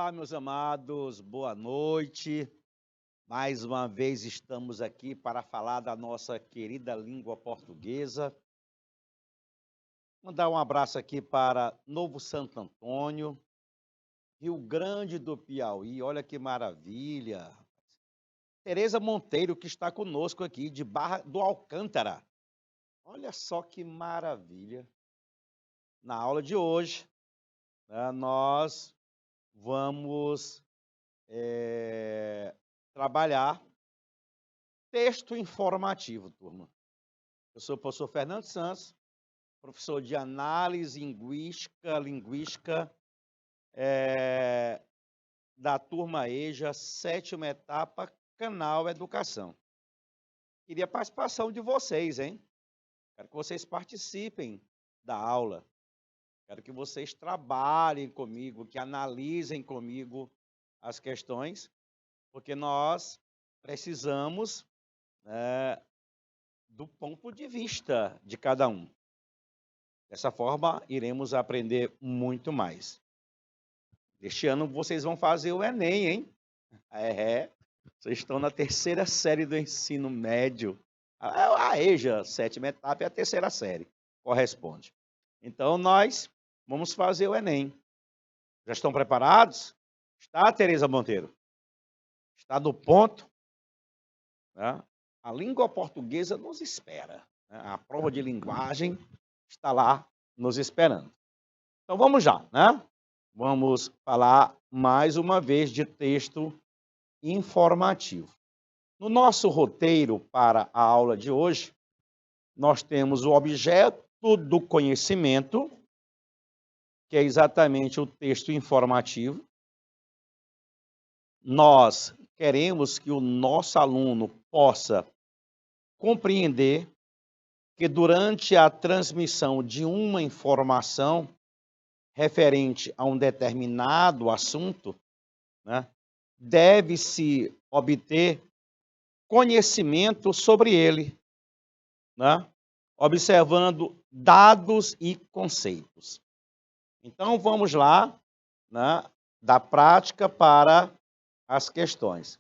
Olá, meus amados, boa noite. Mais uma vez estamos aqui para falar da nossa querida língua portuguesa. Mandar um abraço aqui para Novo Santo Antônio, Rio Grande do Piauí. Olha que maravilha. Tereza Monteiro, que está conosco aqui, de Barra do Alcântara. Olha só que maravilha. Na aula de hoje, nós vamos trabalhar texto informativo, turma. Eu sou o professor Fernando Santos, professor de análise linguística da turma EJA, 7ª etapa, canal Educação. Queria a participação de vocês, hein? Quero que vocês participem da aula. Quero que vocês trabalhem comigo, que analisem comigo as questões, porque nós precisamos do ponto de vista de cada um. Dessa forma, iremos aprender muito mais. Este ano vocês vão fazer o Enem, hein? Vocês estão na 3ª série do ensino médio. A EJA, 7ª etapa, é a 3ª série, corresponde. Então, nós vamos fazer o Enem. Já estão preparados? Está, Tereza Monteiro? Está no ponto? A língua portuguesa nos espera. A prova de linguagem está lá nos esperando. Então, vamos já, né? Vamos falar mais uma vez de texto informativo. No nosso roteiro para a aula de hoje, nós temos o objeto do conhecimento, que é exatamente o texto informativo. Nós queremos que o nosso aluno possa compreender que durante a transmissão de uma informação referente a um determinado assunto, deve-se obter conhecimento sobre ele, observando dados e conceitos. Então, vamos lá, da prática para as questões.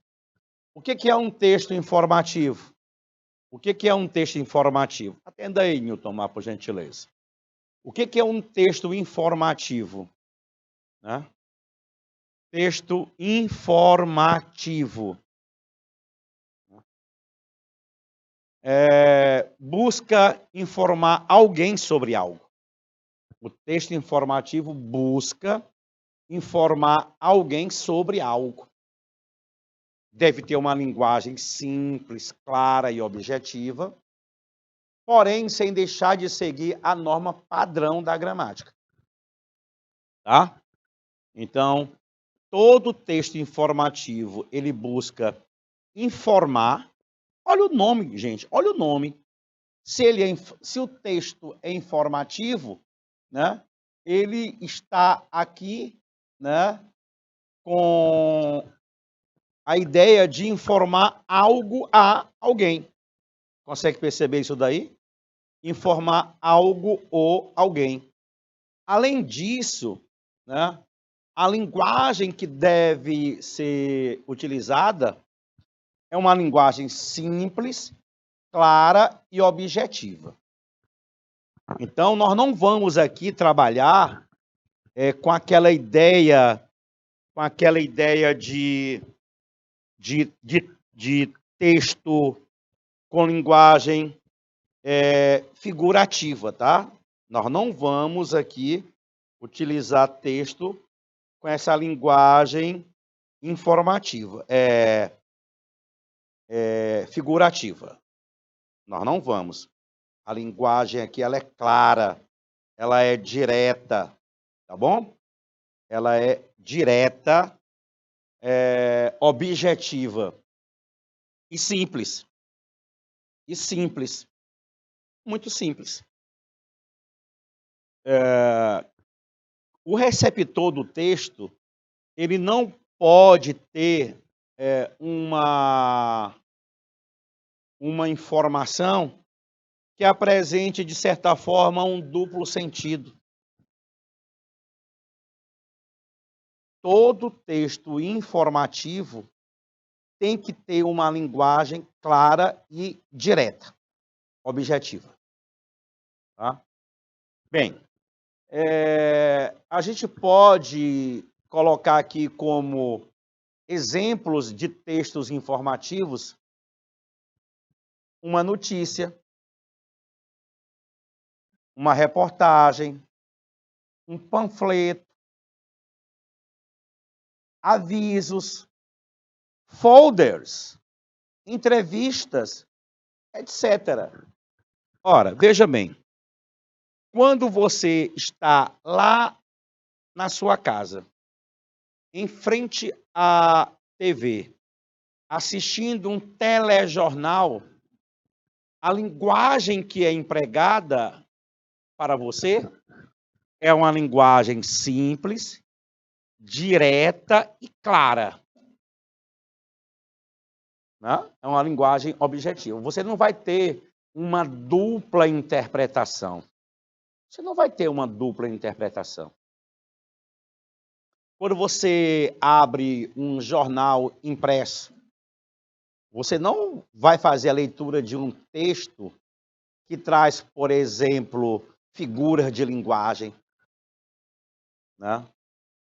O que é um texto informativo? O que é um texto informativo? Atenda aí, Newton, por gentileza. O que é um texto informativo? Texto informativo. Busca informar alguém sobre algo. O texto informativo busca informar alguém sobre algo. Deve ter uma linguagem simples, clara e objetiva, porém sem deixar de seguir a norma padrão da gramática. Tá? Então, todo texto informativo, ele busca informar. Olha o nome, gente, olha o nome. Se o texto é informativo, ele está aqui, com a ideia de informar algo a alguém. Consegue perceber isso daí? Informar algo ou alguém. Além disso, a linguagem que deve ser utilizada é uma linguagem simples, clara e objetiva. Então, nós não vamos aqui trabalhar com aquela ideia de texto com linguagem figurativa, tá? Nós não vamos aqui utilizar texto com essa linguagem informativa, figurativa. Nós não vamos. A linguagem aqui, ela é clara, ela é direta, tá bom? Ela é direta, objetiva e simples. E simples. Muito simples. O receptor do texto, ele não pode ter uma informação que apresente, de certa forma, um duplo sentido. todo texto informativo tem que ter uma linguagem clara e direta, objetiva. Tá? Bem, a gente pode colocar aqui como exemplos de textos informativos uma notícia, uma reportagem, um panfleto, avisos, folders, entrevistas, etc. Ora, veja bem, quando você está lá na sua casa, em frente à TV, assistindo um telejornal, a linguagem que é empregada para você é uma linguagem simples, direta e clara. Né? É uma linguagem objetiva. Você não vai ter uma dupla interpretação. Você não vai ter uma dupla interpretação. Quando você abre um jornal impresso, você não vai fazer a leitura de um texto que traz, por exemplo, figuras de linguagem, né?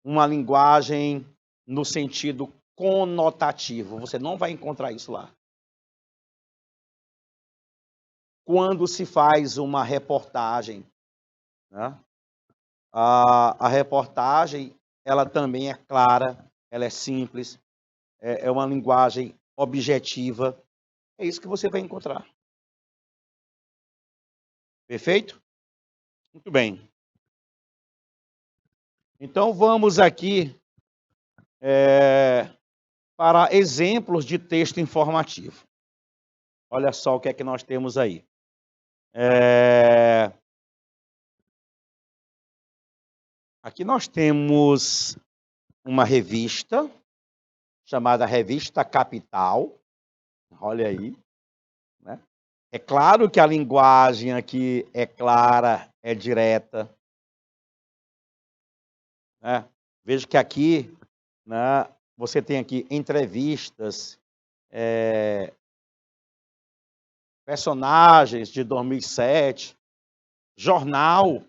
Uma linguagem no sentido conotativo. Você não vai encontrar isso lá. Quando se faz uma reportagem, né? A reportagem, ela também é clara, ela é simples, é uma linguagem objetiva. É isso que você vai encontrar. Perfeito? Muito bem. Então, vamos aqui para exemplos de texto informativo. Olha só o que é que nós temos aí. Aqui nós temos uma revista chamada Revista Capital. Olha aí. Né? É claro que a linguagem aqui é clara, é direta. Né? Veja que aqui, né, você tem aqui entrevistas, personagens de 2007, jornal,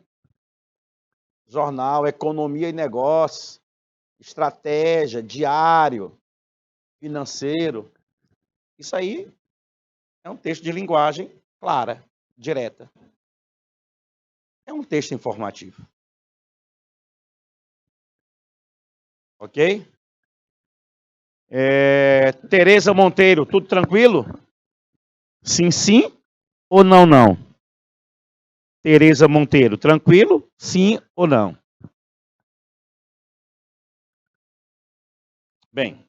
Economia e Negócios, estratégia, diário, financeiro. Isso aí é um texto de linguagem clara, direta. É um texto informativo. Ok? Tereza Monteiro, tudo tranquilo? Sim, sim ou não, não? Tereza Monteiro, tranquilo? Sim ou não? Bem,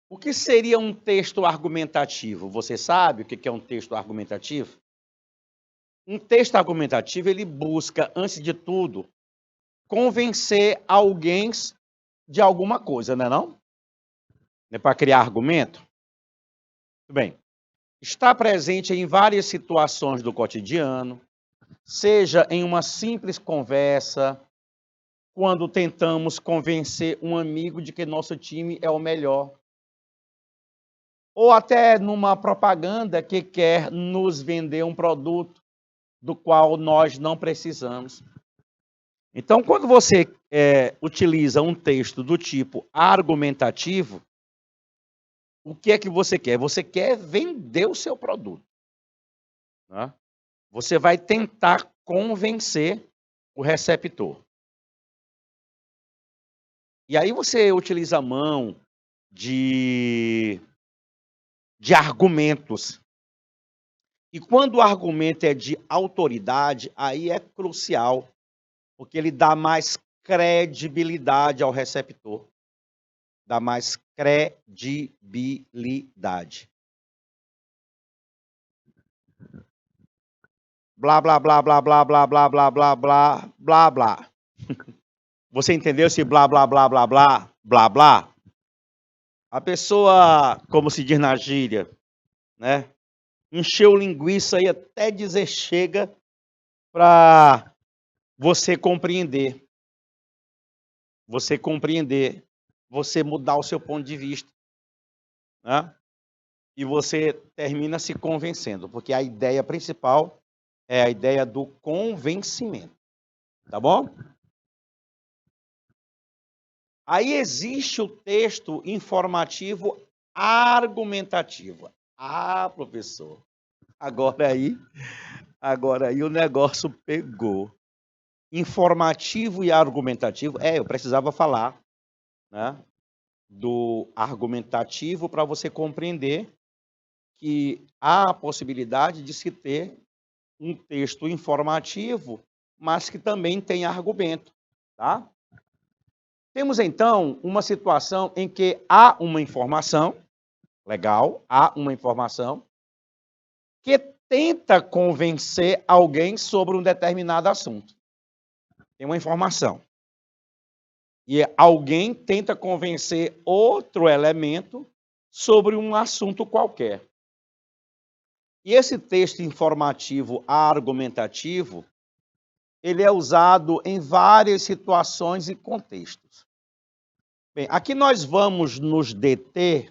o que seria um texto argumentativo? Você sabe o que é um texto argumentativo? Um texto argumentativo, ele busca, antes de tudo, convencer alguém de alguma coisa, não é não? É para criar argumento? Muito bem. Está presente em várias situações do cotidiano, seja em uma simples conversa, quando tentamos convencer um amigo de que nosso time é o melhor, ou até numa propaganda que quer nos vender um produto do qual nós não precisamos. Então, quando você utiliza um texto do tipo argumentativo, o que é que você quer? Você quer vender o seu produto. Né? Você vai tentar convencer o receptor. E aí você utiliza a mão de argumentos. E quando o argumento é de autoridade, aí é crucial, porque ele dá mais credibilidade ao receptor. Dá mais credibilidade. Blá, blá, blá, blá, blá, blá, blá, blá, blá, blá, blá, blá. Você entendeu esse blá, blá, blá, blá, blá, blá, blá? A pessoa, como se diz na gíria, né? Encheu linguiça aí até dizer chega para você compreender. você compreender, você mudar o seu ponto de vista, né? E você termina se convencendo, porque a ideia principal é a ideia do convencimento, tá bom? Aí existe o texto informativo argumentativo. Ah, professor, agora aí o negócio pegou. Informativo e argumentativo. Eu precisava falar, né, do argumentativo para você compreender que há a possibilidade de se ter um texto informativo, mas que também tem argumento, tá? Temos então uma situação em que há uma informação, legal, há uma informação que tenta convencer alguém sobre um determinado assunto. Tem uma informação. E alguém tenta convencer outro elemento sobre um assunto qualquer. E esse texto informativo argumentativo, ele é usado em várias situações e contextos. Bem, aqui nós vamos nos deter,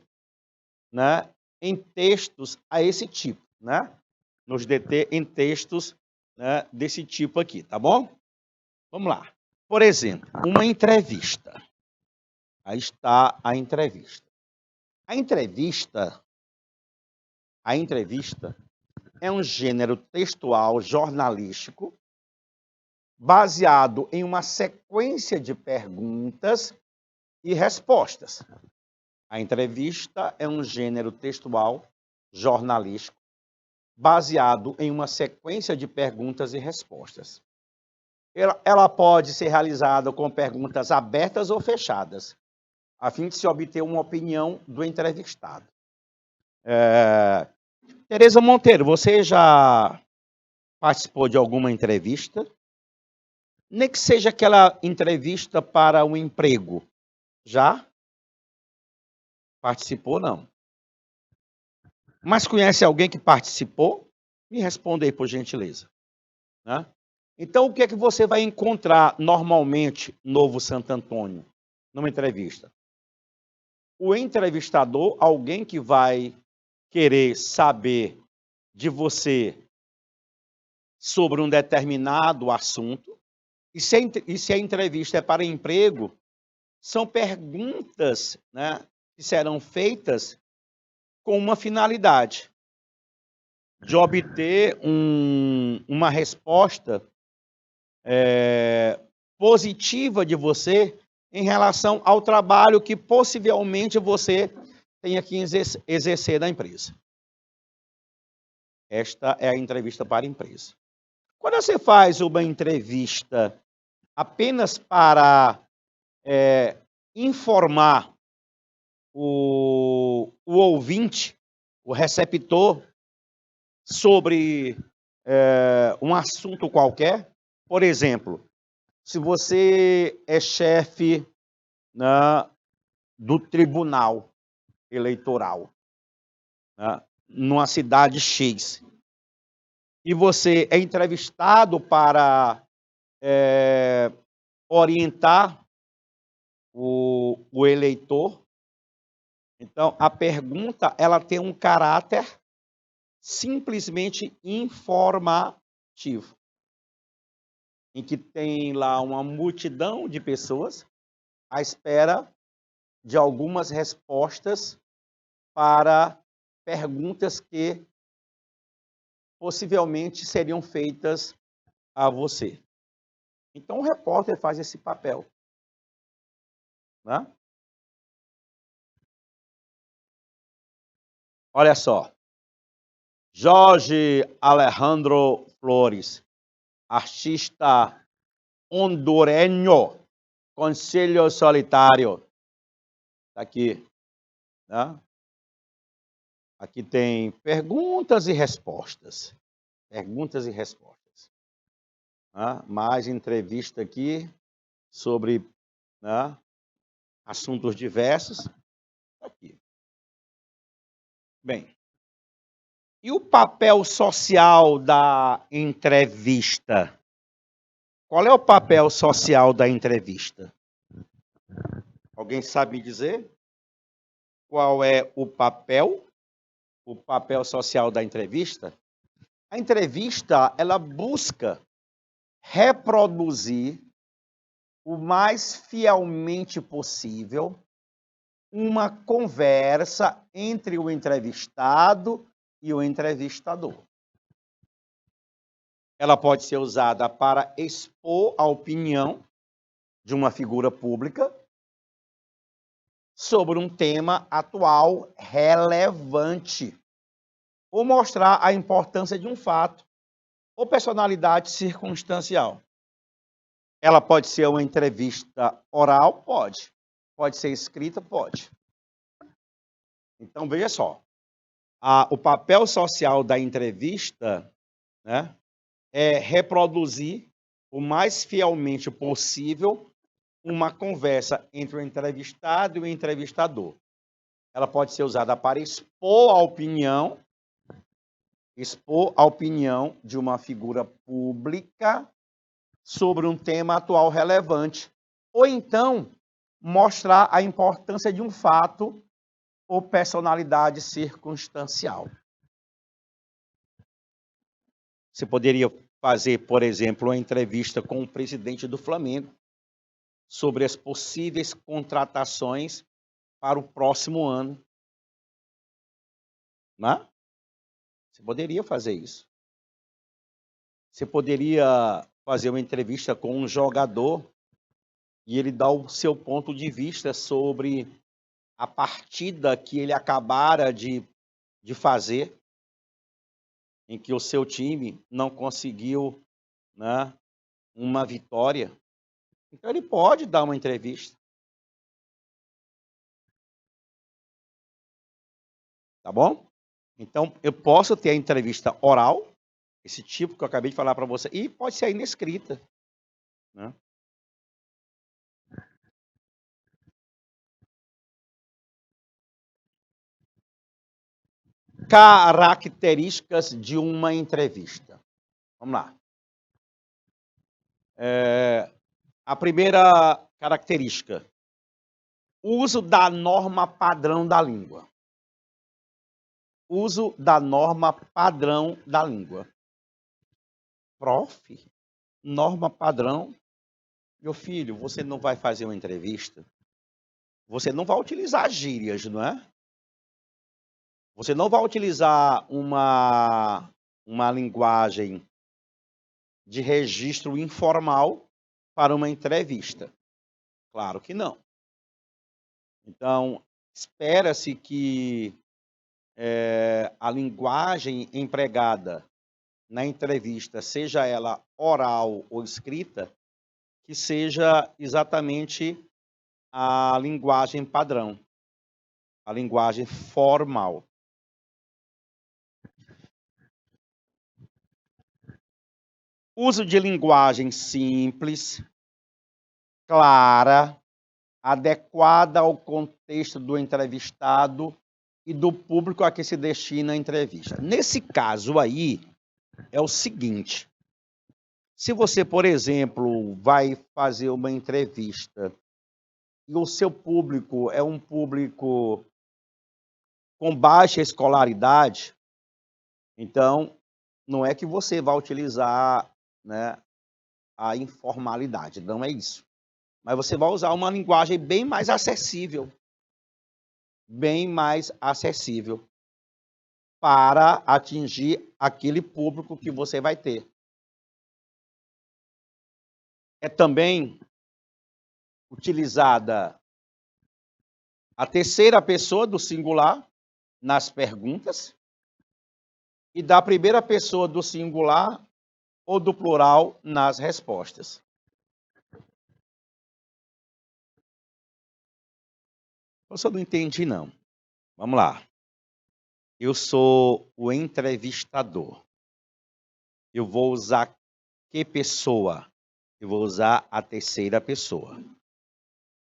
né, em textos a esse tipo, né? Nos deter em textos, né, desse tipo aqui, tá bom? Vamos lá. Por exemplo, uma entrevista. Aí está a entrevista. A entrevista é um gênero textual jornalístico baseado em uma sequência de perguntas e respostas. A entrevista é um gênero textual jornalístico baseado em uma sequência de perguntas e respostas. Ela pode ser realizada com perguntas abertas ou fechadas, a fim de se obter uma opinião do entrevistado. Tereza Monteiro, você já participou de alguma entrevista? Nem que seja aquela entrevista para um emprego. Já? Participou, não? Mas conhece alguém que participou? Me responda aí, por gentileza. Né? Então, o que é que você vai encontrar normalmente no Novo Santo Antônio, numa entrevista? O entrevistador, alguém que vai querer saber de você sobre um determinado assunto, e se a entrevista é para emprego, são perguntas, né, que serão feitas com uma finalidade de obter uma resposta positiva de você em relação ao trabalho que possivelmente você tenha que exercer na empresa. Esta é a entrevista para a empresa. Quando você faz uma entrevista apenas para informar o ouvinte, o receptor, sobre um assunto qualquer, por exemplo, se você é chefe, né, do tribunal eleitoral, né, numa cidade X, e você é entrevistado para orientar o eleitor, então a pergunta ela tem um caráter simplesmente informativo, em que tem lá uma multidão de pessoas à espera de algumas respostas para perguntas que possivelmente seriam feitas a você. Então o repórter faz esse papel, né? Olha só, Jorge Alejandro Flores, artista hondureño, Conselho Solitário. Tá aqui, né? Aqui tem perguntas e respostas. Perguntas e respostas. Né? Mais entrevista aqui sobre, né, assuntos diversos. Aqui. Bem, e o papel social da entrevista? Qual é o papel social da entrevista? Alguém sabe me dizer qual é o papel social da entrevista? A entrevista, ela busca reproduzir o mais fielmente possível uma conversa entre o entrevistado e o entrevistador. Ela pode ser usada para expor a opinião de uma figura pública sobre um tema atual relevante, ou mostrar a importância de um fato ou personalidade circunstancial. Ela pode ser uma entrevista oral? Pode. Pode ser escrita? Pode. Então, veja só. O papel social da entrevista, né, é reproduzir o mais fielmente possível uma conversa entre o entrevistado e o entrevistador. Ela pode ser usada para expor a opinião de uma figura pública sobre um tema atual relevante, ou então mostrar a importância de um fato ou personalidade circunstancial. Você poderia fazer, por exemplo, uma entrevista com o presidente do Flamengo sobre as possíveis contratações para o próximo ano. Né? Você poderia fazer isso. Você poderia fazer uma entrevista com um jogador e ele dar o seu ponto de vista sobre a partida que ele acabara de fazer, em que o seu time não conseguiu, né, uma vitória. Então, ele pode dar uma entrevista. Tá bom? Então, eu posso ter a entrevista oral, esse tipo que eu acabei de falar para você, e pode ser ainda escrita. Né? Características de uma entrevista. Vamos lá. A primeira característica, uso da norma padrão da língua. Uso da norma padrão da língua. Prof, norma padrão. Meu filho, você não vai fazer uma entrevista? Você não vai utilizar gírias, não é? Você não vai utilizar uma linguagem de registro informal para uma entrevista. Claro que não. Então, espera-se que a linguagem empregada na entrevista, seja ela oral ou escrita, que seja exatamente a linguagem padrão, a linguagem formal. Uso de linguagem simples, clara, adequada ao contexto do entrevistado e do público a que se destina a entrevista. Nesse caso aí, é o seguinte: se você, por exemplo, vai fazer uma entrevista e o seu público é um público com baixa escolaridade, então não é que você vai utilizar, né, a informalidade, não é isso. Mas você vai usar uma linguagem bem mais acessível para atingir aquele público que você vai ter. É também utilizada a terceira pessoa do singular nas perguntas e da primeira pessoa do singular ou do plural nas respostas. Eu só não entendi, não. Vamos lá. Eu sou o entrevistador. Eu vou usar que pessoa? Eu vou usar a terceira pessoa.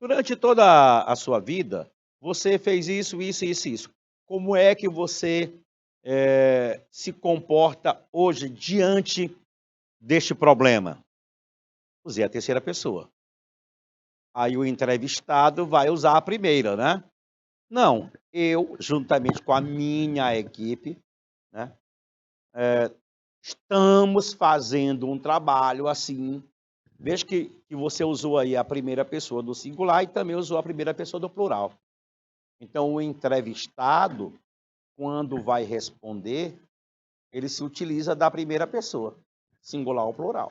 Durante toda a sua vida, você fez isso, isso, isso, isso. Como é que você se comporta hoje diante deste problema? Usei a terceira pessoa. aí o entrevistado vai usar a primeira, né? Não, eu, juntamente com a minha equipe, né, estamos fazendo um trabalho assim. Veja que você usou aí a primeira pessoa do singular e também usou a primeira pessoa do plural. Então, o entrevistado, quando vai responder, ele se utiliza da primeira pessoa, singular ou plural.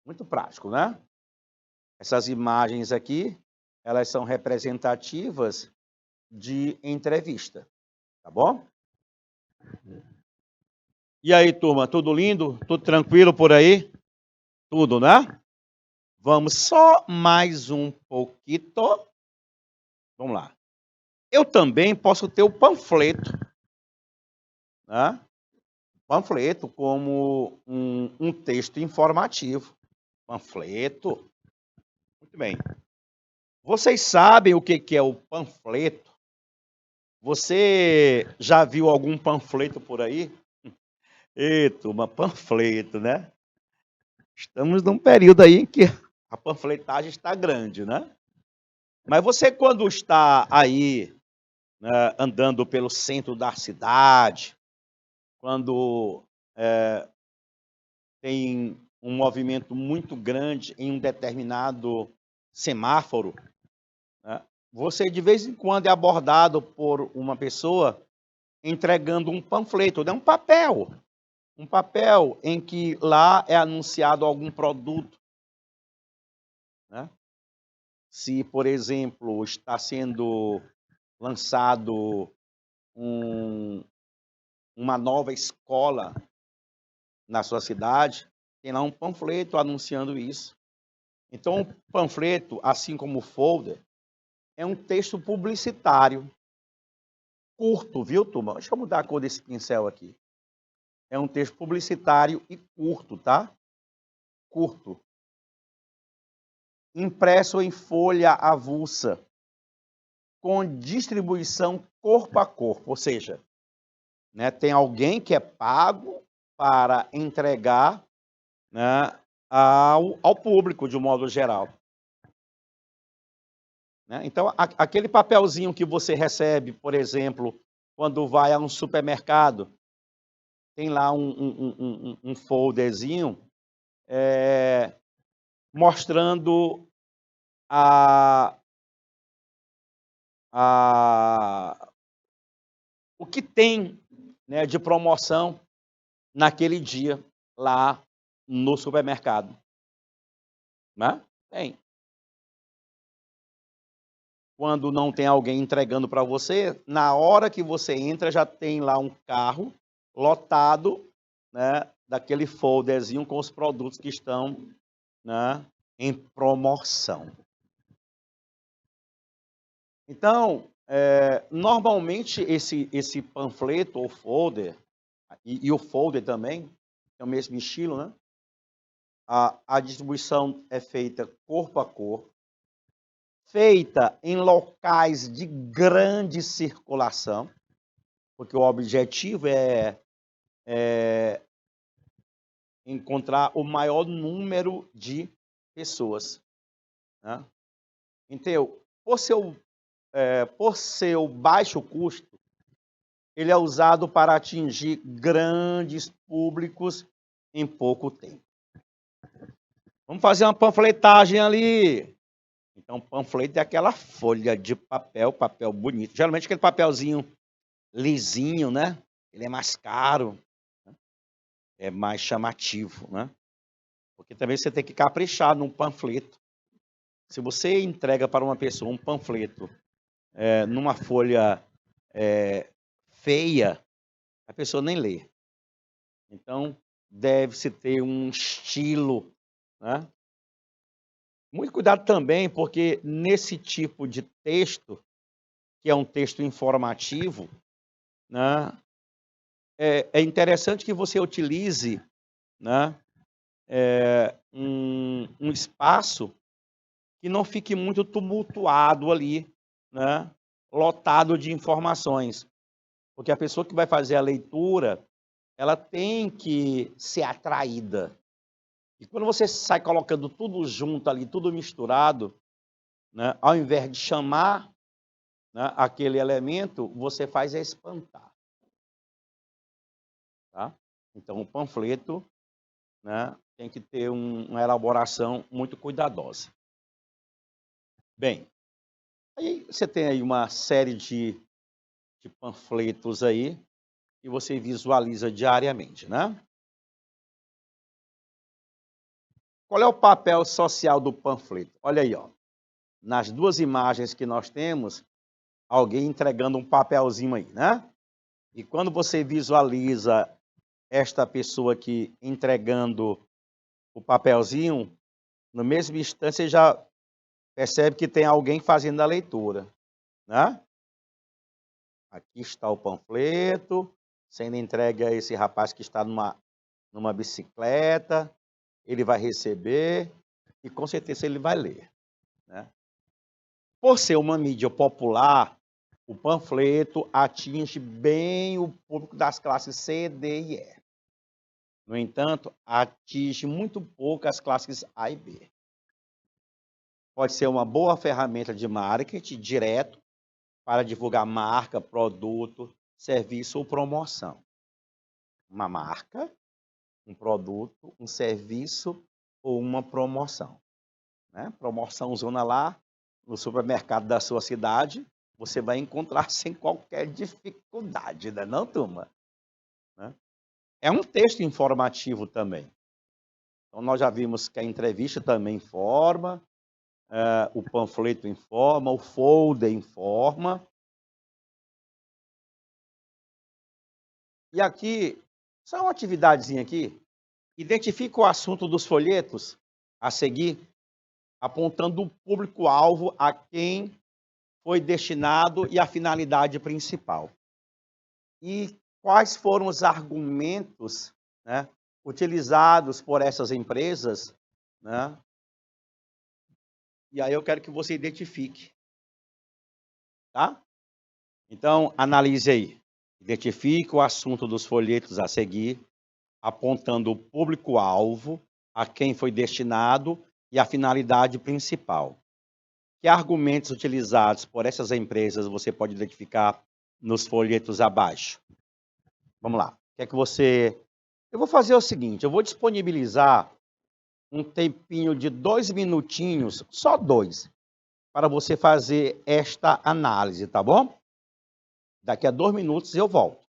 Muito prático, né? Essas imagens aqui, elas são representativas de entrevista, tá bom? E aí, turma, tudo lindo? Tudo tranquilo por aí? Tudo, né? Vamos só mais um pouquinho. Vamos lá. Eu também posso ter o panfleto, né? Panfleto como um texto informativo. Panfleto. Muito bem. Vocês sabem o que é o panfleto? Você já viu algum panfleto por aí? Turma, panfleto, né? Estamos num período aí em que a panfletagem está grande, né? Mas você, quando está aí, né, andando pelo centro da cidade, quando tem um movimento muito grande em um determinado semáforo, né, você de vez em quando é abordado por uma pessoa entregando um panfleto, né, um papel em que lá é anunciado algum produto, né? Se, por exemplo, está sendo lançado uma nova escola na sua cidade, tem lá um panfleto anunciando isso. Então, o panfleto, assim como o folder, é um texto publicitário, curto, viu, turma? Deixa eu mudar a cor desse pincel aqui. É um texto publicitário e curto, tá? Curto. Impresso em folha avulsa, com distribuição corpo a corpo, ou seja, né, tem alguém que é pago para entregar, né, ao público, de um modo geral. Né? Então, aquele papelzinho que você recebe, por exemplo, quando vai a um supermercado, tem lá um folderzinho mostrando o que tem, né, de promoção naquele dia lá no supermercado. Né? Tem. Quando não tem alguém entregando para você, na hora que você entra, já tem lá um carro lotado, né, daquele folderzinho com os produtos que estão, né, em promoção. Então, normalmente esse panfleto ou folder, e o folder também, é o mesmo estilo, né? A distribuição é feita corpo a corpo, feita em locais de grande circulação, porque o objetivo é encontrar o maior número de pessoas. Né? Então, por seu baixo custo, ele é usado para atingir grandes públicos em pouco tempo. Vamos fazer uma panfletagem ali. Então, panfleto é aquela folha de papel bonito. Geralmente aquele papelzinho lisinho, né? Ele é mais caro, né? É mais chamativo, né? Porque também você tem que caprichar num panfleto. Se você entrega para uma pessoa um panfleto numa folha feia, a pessoa nem lê. Então, deve-se ter um estilo, né? Muito cuidado também, porque nesse tipo de texto, que é um texto informativo, né, é interessante que você utilize, né, um espaço que não fique muito tumultuado ali, né, lotado de informações. Porque a pessoa que vai fazer a leitura, ela tem que ser atraída. E quando você sai colocando tudo junto ali, tudo misturado, né, ao invés de chamar, né, aquele elemento, você faz é espantar. Tá? Então, o panfleto, né, tem que ter uma elaboração muito cuidadosa. Bem, aí você tem aí uma série de panfletos aí que você visualiza diariamente, né? Qual é o papel social do panfleto? Olha aí, ó. Nas duas imagens que nós temos, alguém entregando um papelzinho aí, né? E quando você visualiza esta pessoa aqui entregando o papelzinho, no mesmo instante você já percebe que tem alguém fazendo a leitura, né? Aqui está o panfleto, sendo entregue a esse rapaz que está numa bicicleta, ele vai receber e com certeza ele vai ler, né? Por ser uma mídia popular, o panfleto atinge bem o público das classes C, D e E. No entanto, atinge muito pouco as classes A e B. Pode ser uma boa ferramenta de marketing direto para divulgar marca, produto, serviço ou promoção. Uma marca, um produto, um serviço ou uma promoção, né? Promoção zona lá no supermercado da sua cidade, você vai encontrar sem qualquer dificuldade, né, não, turma? Né? É um texto informativo também. Então, nós já vimos que a entrevista também informa, o panfleto informa, o folder informa. E aqui, só uma atividadezinha aqui, identifica o assunto dos folhetos a seguir, apontando o público-alvo a quem foi destinado e a finalidade principal. E quais foram os argumentos, né, utilizados por essas empresas, né? E aí eu quero que você identifique, tá? Então, analise aí. Identifique o assunto dos folhetos a seguir, apontando o público-alvo, a quem foi destinado e a finalidade principal. Que argumentos utilizados por essas empresas você pode identificar nos folhetos abaixo? Vamos lá. Quer que você... Eu vou fazer o seguinte, eu vou disponibilizar um tempinho de 2 minutinhos, só 2, para você fazer esta análise, tá bom? Daqui a 2 minutos eu volto.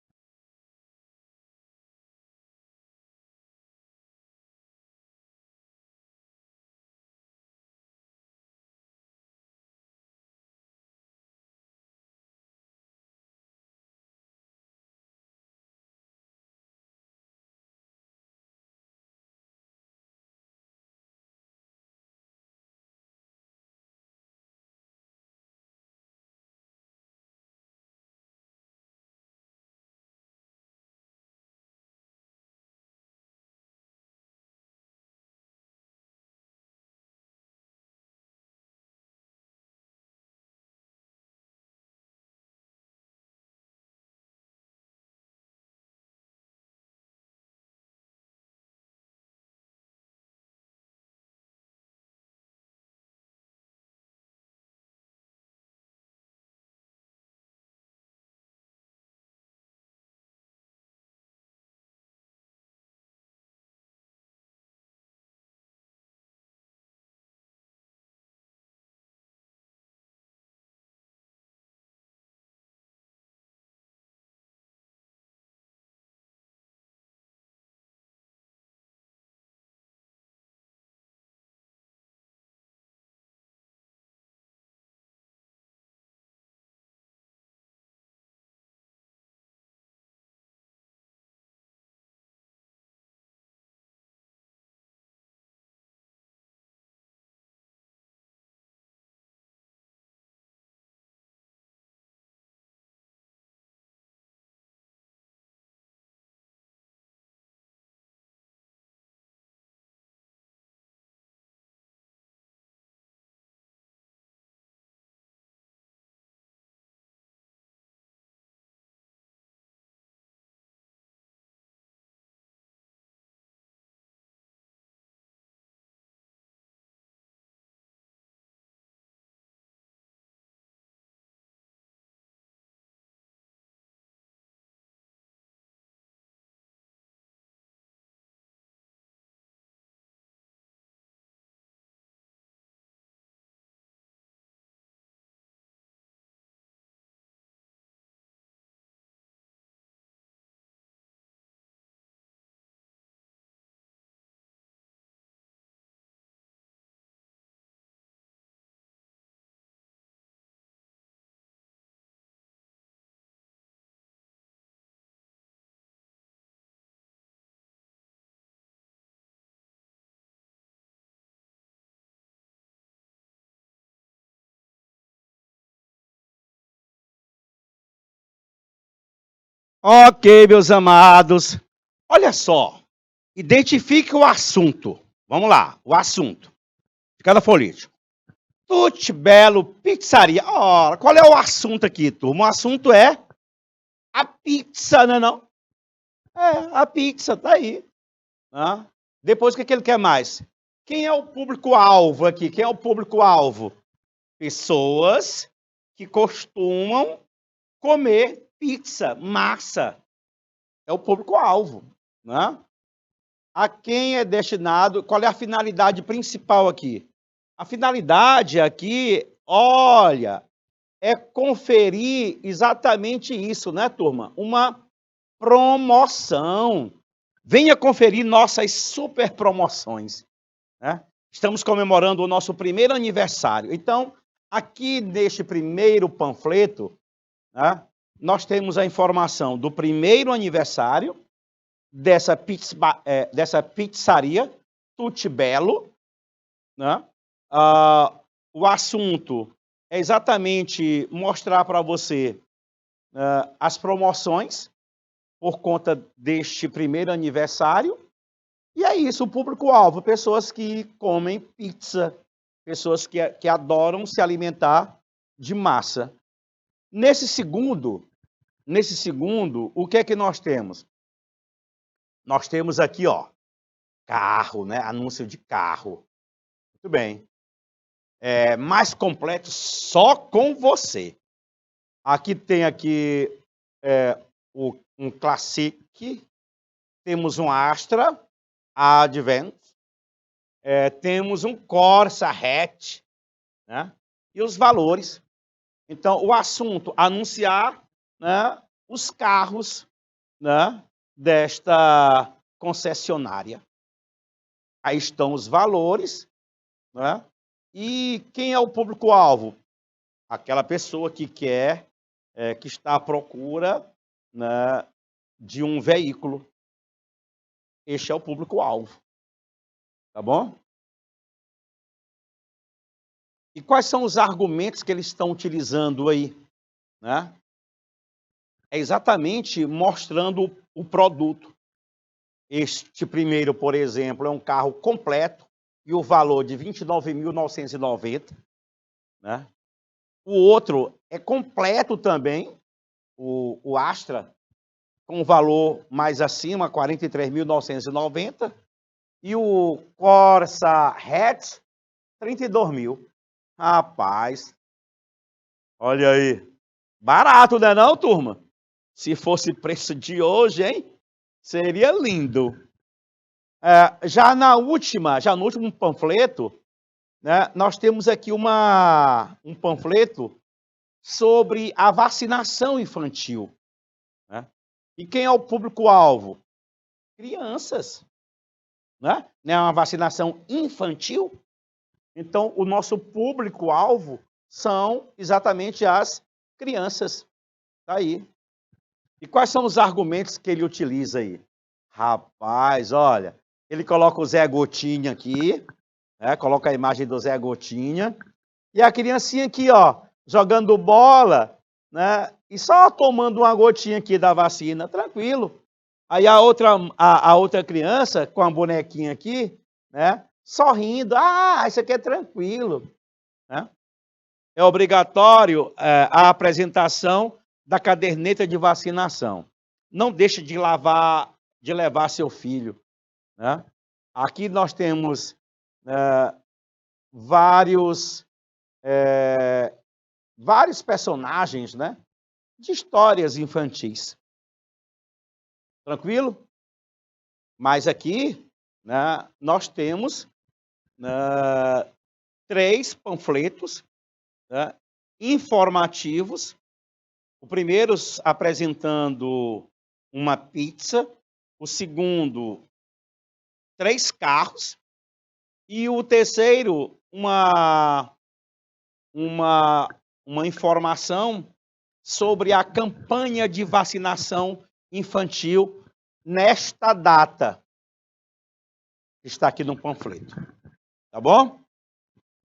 Ok, meus amados. Olha só. Identifique o assunto. Vamos lá, o assunto de cada folheto. Tutti Belo Pizzaria. Ora, qual é o assunto aqui, turma? O assunto é a pizza, não é não? É, a pizza, tá aí. Né? Depois, o que ele quer mais? Quem é o público-alvo aqui? Quem é o público-alvo? Pessoas que costumam comer pizza, massa. É o público-alvo. Né? A quem é destinado, qual é a finalidade principal aqui? A finalidade aqui, olha, é conferir exatamente isso, né, turma? Uma promoção. Venha conferir nossas super promoções, né? Estamos comemorando o nosso primeiro aniversário. Então, aqui neste primeiro panfleto, né, nós temos a informação do primeiro aniversário dessa pizzaria Tutti Belo, né? O assunto é exatamente mostrar para você as promoções por conta deste primeiro aniversário. E é isso, o público-alvo, pessoas que comem pizza, pessoas que adoram se alimentar de massa. Nesse segundo, o que é que nós temos? Nós temos aqui, ó, carro, né? Anúncio de carro. Muito bem. Mais completo só com você. Aqui tem aqui um Classic, temos um Astra Advent, temos um Corsa Hatch, né? E os valores. Então, o assunto, anunciar, né, os carros, né, desta concessionária. Aí estão os valores, né? E quem é o público-alvo? Aquela pessoa que quer, que está à procura, né, de um veículo. Este é o público-alvo. Tá bom? E quais são os argumentos que eles estão utilizando aí? Né? É exatamente mostrando o produto. Este primeiro, por exemplo, é um carro completo e o valor de R$ 29.990. Né? O outro é completo também, o Astra, com valor mais acima, R$ 43.990. E o Corsa Hatch, R$ 32.000. Rapaz, olha aí. Barato, né não, turma? Se fosse preço de hoje, hein? Seria lindo. Já no último panfleto, né, nós temos aqui um panfleto sobre a vacinação infantil. Né? E quem é o público-alvo? Crianças. Né? Não é uma vacinação infantil? Então, o nosso público-alvo são exatamente as crianças. Tá aí. E quais são os argumentos que ele utiliza aí? Rapaz, olha, ele coloca o Zé Gotinha aqui, né? Coloca a imagem do Zé Gotinha, e a criancinha aqui, ó, jogando bola, né? E só tomando uma gotinha aqui da vacina, tranquilo. Aí a outra criança, com a bonequinha aqui, né? Sorrindo, isso aqui é tranquilo. Né? É obrigatório a apresentação da caderneta de vacinação. Não deixe de levar seu filho. Né? Aqui nós temos vários personagens, né, de histórias infantis. Tranquilo? Mas aqui, né, nós temos 3 panfletos, né, informativos. O primeiro apresentando uma pizza, o segundo 3 carros e o terceiro uma informação sobre a campanha de vacinação infantil nesta data. Está aqui no panfleto. Tá bom?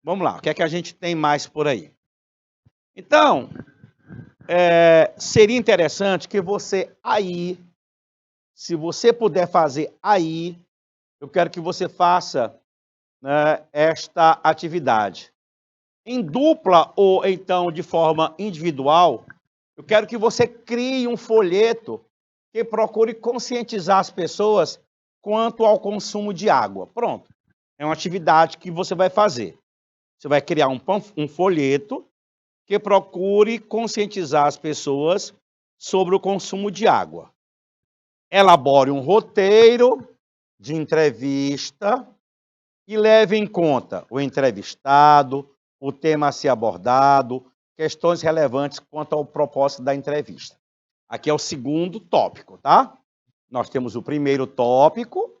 Vamos lá, o que é que a gente tem mais por aí? Então, seria interessante que você aí, se você puder fazer aí, eu quero que você faça, né, esta atividade. Em dupla ou então de forma individual, eu quero que você crie um folheto que procure conscientizar as pessoas quanto ao consumo de água. Pronto. É uma atividade que você vai fazer. Você vai criar um folheto que procure conscientizar as pessoas sobre o consumo de água. Elabore um roteiro de entrevista e leve em conta o entrevistado, o tema a ser abordado, questões relevantes quanto ao propósito da entrevista. Aqui é o segundo tópico, tá? Nós temos o primeiro tópico,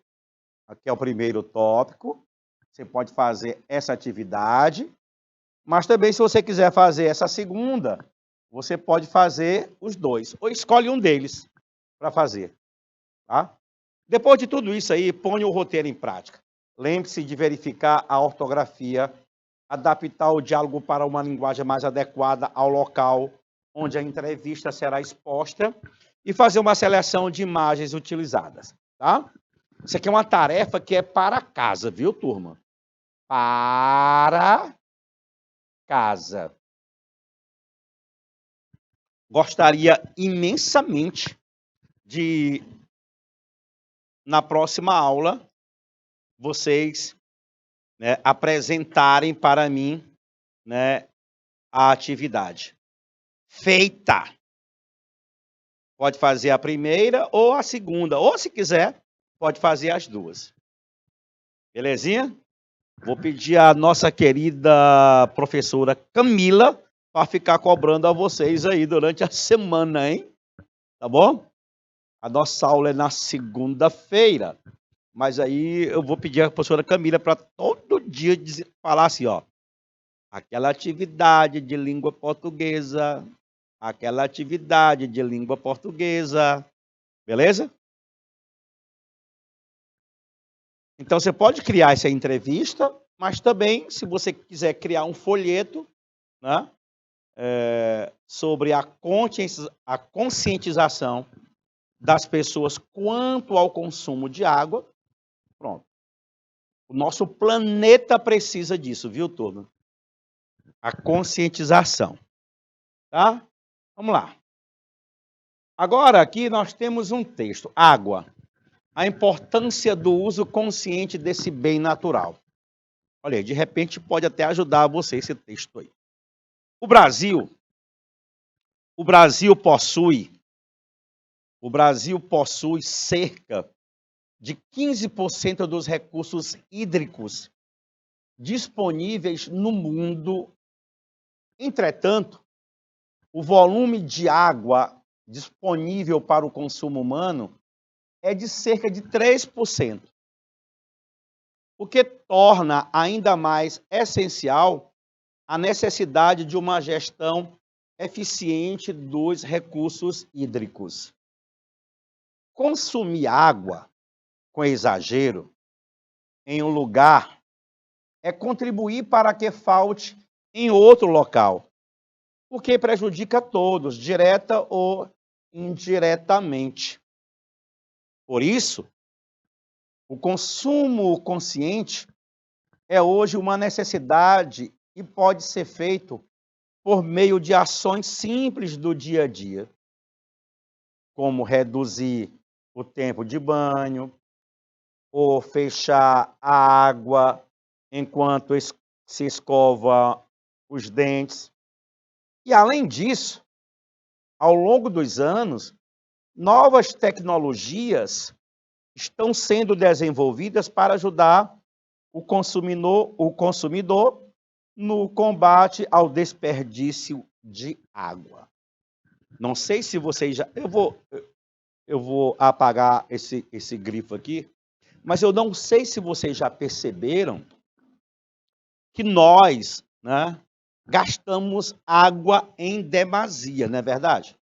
aqui é o primeiro tópico. Você pode fazer essa atividade, mas também se você quiser fazer essa segunda, você pode fazer os dois, ou escolhe um deles para fazer, tá? Depois de tudo isso aí, ponha o roteiro em prática. Lembre-se de verificar a ortografia, adaptar o diálogo para uma linguagem mais adequada ao local onde a entrevista será exposta e fazer uma seleção de imagens utilizadas, tá? Isso aqui é uma tarefa que é para casa, viu, turma? Para casa. Gostaria imensamente de, na próxima aula, vocês, né, apresentarem para mim, né, a atividade feita. Pode fazer a primeira ou a segunda, ou se quiser, pode fazer as duas. Belezinha? Vou pedir à nossa querida professora Camila para ficar cobrando a vocês aí durante a semana, hein? Tá bom? A nossa aula é na segunda-feira, mas aí eu vou pedir à professora Camila para todo dia falar assim, ó, aquela atividade de língua portuguesa, aquela atividade de língua portuguesa, beleza? Então você pode criar essa entrevista, mas também, se você quiser criar um folheto, né, sobre a conscientização das pessoas quanto ao consumo de água, pronto. O nosso planeta precisa disso, viu, turma? A conscientização, tá? Vamos lá. Agora aqui nós temos um texto, água. A importância do uso consciente desse bem natural. Olha aí, de repente pode até ajudar você esse texto aí. O Brasil possui cerca de 15% dos recursos hídricos disponíveis no mundo. Entretanto, o volume de água disponível para o consumo humano é de cerca de 3%, o que torna ainda mais essencial a necessidade de uma gestão eficiente dos recursos hídricos. Consumir água com exagero em um lugar é contribuir para que falte em outro local, o que prejudica todos, direta ou indiretamente. Por isso, o consumo consciente é hoje uma necessidade e pode ser feito por meio de ações simples do dia a dia, como reduzir o tempo de banho, ou fechar a água enquanto se escova os dentes. E, além disso, ao longo dos anos, novas tecnologias estão sendo desenvolvidas para ajudar o consumidor no combate ao desperdício de água. Não sei se vocês já... Eu vou apagar esse grifo aqui, mas eu não sei se vocês já perceberam que nós, né, gastamos água em demasia, não é verdade?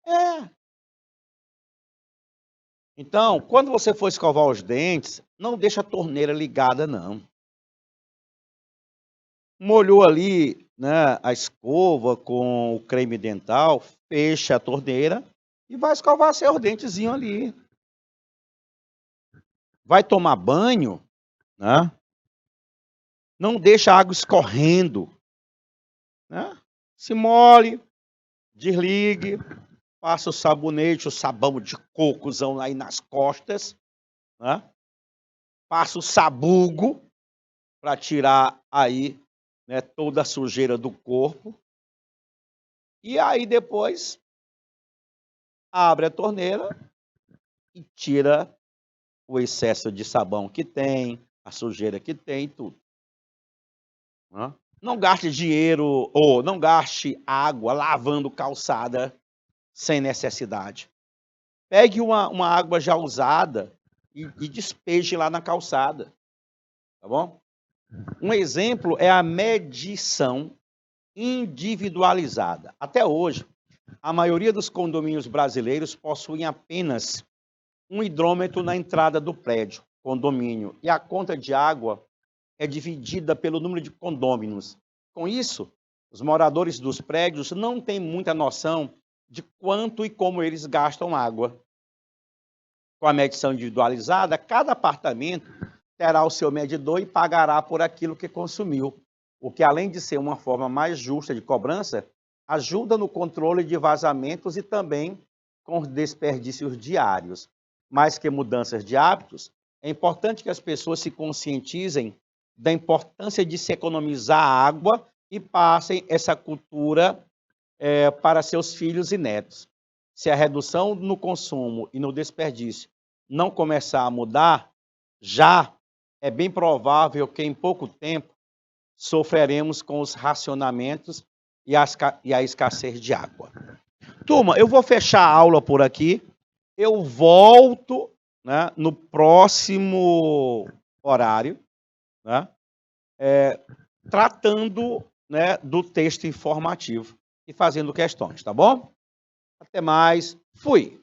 É. Então, quando você for escovar os dentes, não deixa a torneira ligada, não. Molhou ali, né, a escova com o creme dental, fecha a torneira e vai escovar seu dentezinho ali. Vai tomar banho, né? Não deixa a água escorrendo, né? Se molhe, desligue, passa o sabonete, o sabão de cocozão aí nas costas, né? Passa o sabugo para tirar aí, né, toda a sujeira do corpo. E aí depois abre a torneira e tira o excesso de sabão que tem, a sujeira que tem e tudo. Né? Não gaste dinheiro ou não gaste água lavando calçada sem necessidade. Pegue uma água já usada e despeje lá na calçada, tá bom? Um exemplo é a medição individualizada. Até hoje, a maioria dos condomínios brasileiros possuem apenas um hidrômetro na entrada do prédio, condomínio, e a conta de água é dividida pelo número de condôminos. Com isso, os moradores dos prédios não têm muita noção de quanto e como eles gastam água. Com a medição individualizada, cada apartamento terá o seu medidor e pagará por aquilo que consumiu, o que, além de ser uma forma mais justa de cobrança, ajuda no controle de vazamentos e também com os desperdícios diários. Mais que mudanças de hábitos, é importante que as pessoas se conscientizem da importância de se economizar água e passem essa cultura para seus filhos e netos. Se a redução no consumo e no desperdício não começar a mudar, já é bem provável que em pouco tempo sofreremos com os racionamentos e a escassez de água. Turma, eu vou fechar a aula por aqui. Eu volto, né, no próximo horário, né, tratando, né, do texto informativo e fazendo questões, tá bom? Até mais. Fui.